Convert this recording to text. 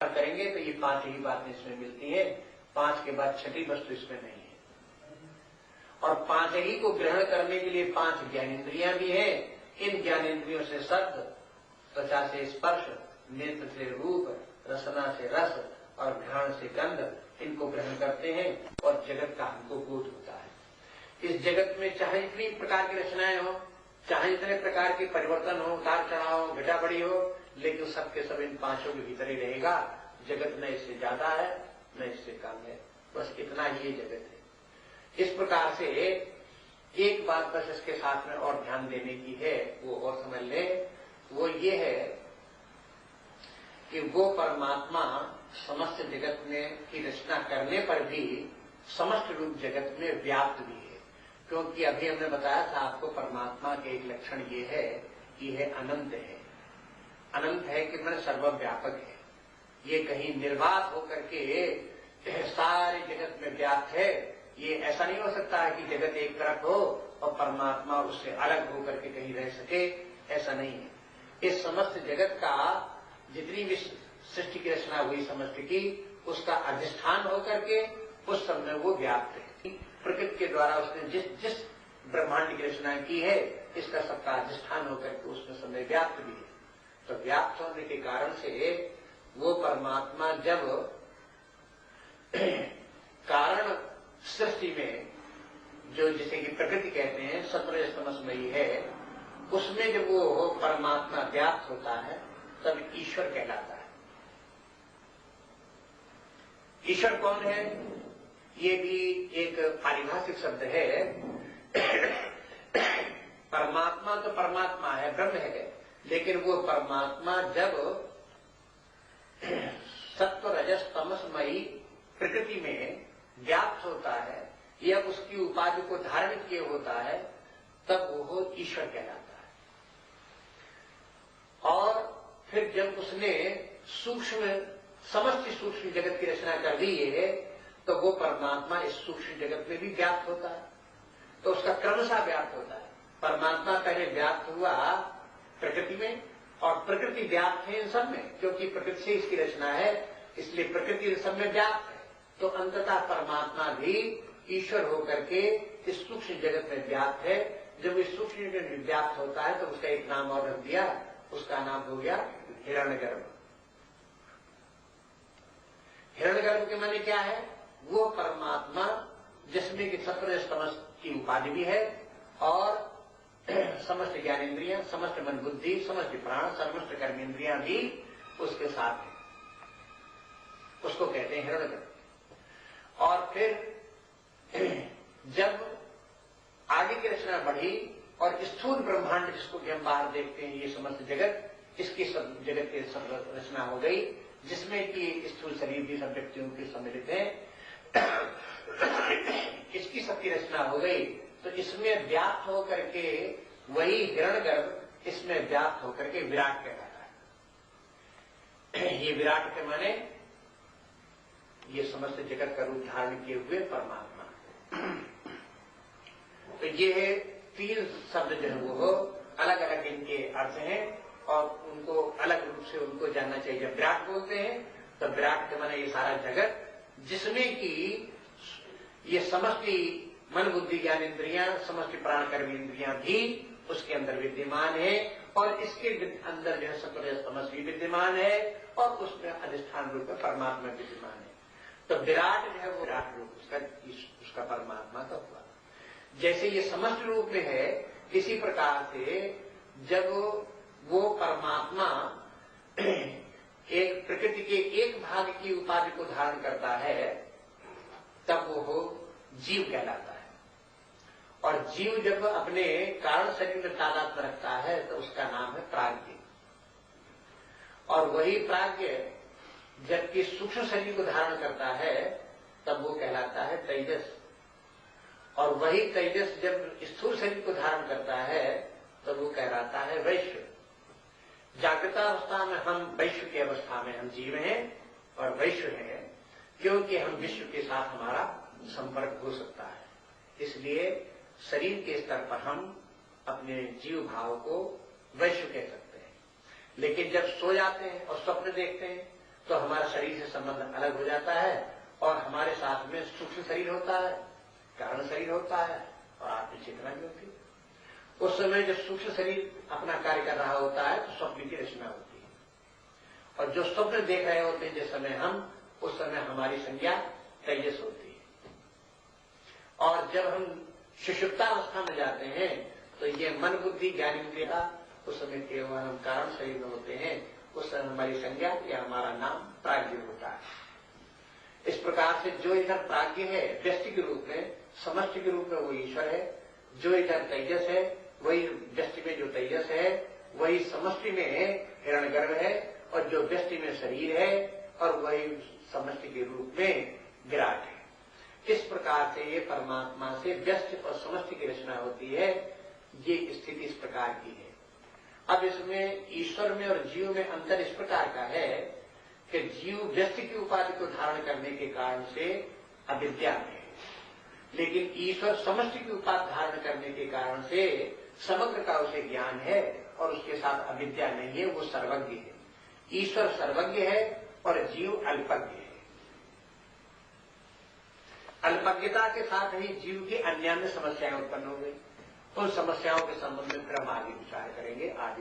करेंगे तो ये 5 ही बातें इसमें मिलती हैं। 5 के बाद छठी वस्तु इसमें नहीं है। और 5 ही को ग्रहण करने के लिए 5 ज्ञानेंद्रियां भी हैं। इन ज्ञानेंद्रियों से शब्द, त्वचा से स्पर्श, नेत्र से रूप, रसना से रस और घ्राण से गंध, इनको ग्रहण करते हैं और जगत का हमको बोध होता है। इस जगत में चाहे इतनी प्रकार की रचनाएं हो, चाहे इतने प्रकार के परिवर्तन हो, उतार चढ़ाव हो, घटा बढ़ी हो, लेकिन सबके सब इन 5 के भीतर ही रहेगा। जगत न इससे ज्यादा है न इससे कम है, बस इतना ही ये जगत है। इस प्रकार से एक बात बस इसके साथ में और ध्यान देने की है, वो और समझ ले, वो ये है कि वो परमात्मा समस्त जगत में की रचना करने पर भी समस्त रूप जगत में व्याप्त भी है। क्योंकि अभी हमने बताया था आपको, परमात्मा के एक लक्षण ये है कि यह अनंत है। अनंत है कि मन सर्वव्यापक है। ये कहीं निर्वात होकर के सारे जगत में व्याप्त है। ये ऐसा नहीं हो सकता है कि जगत एक तरफ हो और परमात्मा उससे अलग होकर के कहीं रह सके, ऐसा नहीं है। इस समस्त जगत का जितनी भी सृष्टि की रचना हुई समस्त की, उसका अधिष्ठान होकर के उस समय वो व्याप्त है। प्रकृति के द्वारा उसने जिस ब्रह्मांड की रचना की है, इसका सबका अधिष्ठान होकर के उसमें समय व्याप्त भी है। तो व्याप्त होने के कारण से वो परमात्मा जब कारण सृष्टि में, जो जिसे कि प्रकृति कहते हैं, सत्वरजस्तमसमयी है, उसमें जब वो परमात्मा व्याप्त होता है तब ईश्वर कहलाता है। ईश्वर कौन है? ये भी एक पारिभाषिक शब्द है। परमात्मा तो परमात्मा है, ब्रह्म है, लेकिन वो परमात्मा जब सत्व रजस तमसमयी प्रकृति में व्याप्त होता है या उसकी उपाधि को धारण किए होता है, तब वो ईश्वर कहलाता है। और फिर जब उसने समस्त सूक्ष्म जगत की रचना कर दी है, तो वो परमात्मा इस सूक्ष्म जगत में भी व्याप्त होता है। तो उसका क्रमशः व्याप्त होता है। परमात्मा पहले व्याप्त हुआ प्रकृति में, और प्रकृति व्याप्त है इन सब में, क्योंकि प्रकृति से इसकी रचना है, इसलिए प्रकृति सब में व्याप्त है। तो अंततः परमात्मा भी ईश्वर होकर के इस सूक्ष्म जगत में व्याप्त है। जब इस सूक्ष्म जगत में व्याप्त होता है तो उसका एक नाम और रख दिया, उसका नाम हो गया हिरण्यगर्भ। हिरण्यगर्भ के माने क्या है? वो परमात्मा जिसमें कि सत्वरजस्तमस की उपाधि भी है और समस्त ज्ञानेन्द्रियां, समस्त मन बुद्धि, समस्त प्राण, समस्त कर्मेंद्रियां भी उसके साथ है, उसको कहते हैं हिरण्यगर्भ। और फिर जब आगे की रचना बढ़ी और स्थूल ब्रह्मांड जिसको कि हम बाहर देखते हैं, ये समस्त जगत, इसकी सब जगत की सब रचना हो गई, जिसमें कि स्थूल शरीर भी सब व्यक्तियों के सम्मिलित है, इसकी सबकी रचना हो गई। तो इसमें व्याप्त होकर के वही हिरण्यगर्भ इसमें व्याप्त होकर के विराट कहलाता है। ये विराट के माने ये समस्त जगत का रूप धारण किए हुए परमात्मा। तो ये 3 शब्द जो है वो अलग अलग इनके अर्थ हैं और उनको अलग रूप से उनको जानना चाहिए। जब विराट बोलते हैं तो विराट के माने ये सारा जगत, जिसमें कि ये समस्त मन बुद्धि ज्ञानेन्द्रियां, समस्त प्राण कर्मेंद्रियां भी उसके अंदर विद्यमान है, और इसके अंदर जो है सत्वरजस्तमस भी विद्यमान है, और उसमें अधिष्ठान रूप में परमात्मा विद्यमान है। तो विराट जो है वो विराट रूप उसका परमात्मा का हुआ। जैसे ये समस्त रूप में है, इसी प्रकार से जब वो परमात्मा एक प्रकृति के एक भाग की उपाधि को धारण करता है, तब वो जीव कहलाता है। और जीव जब अपने कारण शरीर में तादात्म्य रखता है तो उसका नाम है प्राज्ञ। और वही प्राज्ञ जबकि सूक्ष्म शरीर को धारण करता है तब वो कहलाता है तेजस। और वही तेजस जब स्थूल शरीर को धारण करता है तब वो कहलाता है वैश्य। जागृतावस्था में हम वैश्य की अवस्था में हम जीव हैं और वैश्य हैं, क्योंकि हम विश्व के साथ हमारा संपर्क हो सकता है। इसलिए शरीर के स्तर पर हम अपने जीव भाव को वैश्य कह सकते हैं। लेकिन जब सो जाते हैं और स्वप्न देखते हैं तो हमारा शरीर से संबंध अलग हो जाता है और हमारे साथ में सूक्ष्म शरीर होता है, कारण शरीर होता है और आत्म चेतना भी होती है। उस समय जब सूक्ष्म शरीर अपना कार्य कर रहा होता है तो स्वप्न की रचना होती है, और जो स्वप्न देख रहे होते हैं जिस समय हम, उस समय हमारी संज्ञा तेजस होती है। और जब हम सुषुप्तावस्था में जाते हैं तो ये मन बुद्धि ज्ञान इंद्रिय उस समय केवल हम कारण शरीर में होते हैं, उस समय हमारी संज्ञा या हमारा नाम प्राज्ञ होता है। इस प्रकार से जो इधर प्राज्ञ है व्यष्टि के रूप में, समष्टि के रूप में वो ईश्वर है, जो इधर तेजस है वही व्यष्टि में जो तेजस है वही समष्टि में हिरण्यगर्भ है, और जो व्यष्टि में शरीर है और वही समष्टि के रूप में विराट है। इस प्रकार से ये परमात्मा से व्यष्टि और समष्टि की रचना होती है। ये स्थिति इस प्रकार की है। अब इसमें ईश्वर में और जीव में अंतर इस प्रकार का है कि जीव व्यष्टि की उपाधि को धारण करने के कारण से अविद्या में है, लेकिन ईश्वर समष्टि की उपाधि धारण करने के कारण से समग्र का उसे ज्ञान है और उसके साथ अविद्या नहीं है, वो सर्वज्ञ है। ईश्वर सर्वज्ञ है और जीव अल्पज्ञ है। अल्पज्ञता के साथ ही जीव की अन्य समस्याएं उत्पन्न हो गई। उन समस्याओं के संबंध में फिर हम आगे विचार करेंगे। आज